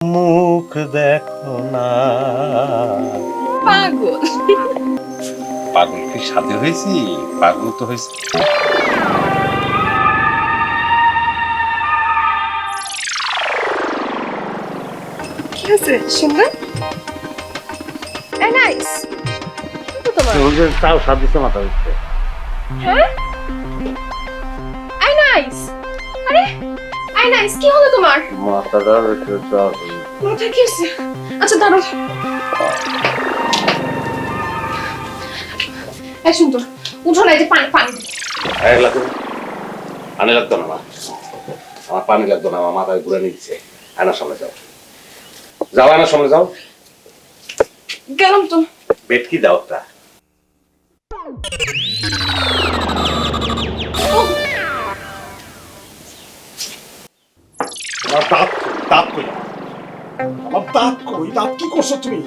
মুখ দেখো না। পাগল। পাগল কি সাধে হয়েছি? পাগল তো হয়েছি। কি আছে সুন্দর? নাইস। কি তোমার? তাও সাদিছে মাথা হচ্ছে। হ্যাঁ? নাইস। আরে নাইস কি হলো তোমার? মাথাটা একটু মাথা কি হয়েছে? আচ্ছা দাঁড়াও। সুন্দর উঠো না, এই যে পানি পানি। পানি লাগতো না মা, আমার পানি লাগতো না, আমার মাথায় ঘুরে নিচ্ছে। আয়নার সামনে যাও, যাও আয়নার সামনে যাও। গেলাম তো। বেটকি দাও একটা। দাঁত দাঁত কই আমার দাঁত কই? দাঁত কি করছো তুমি?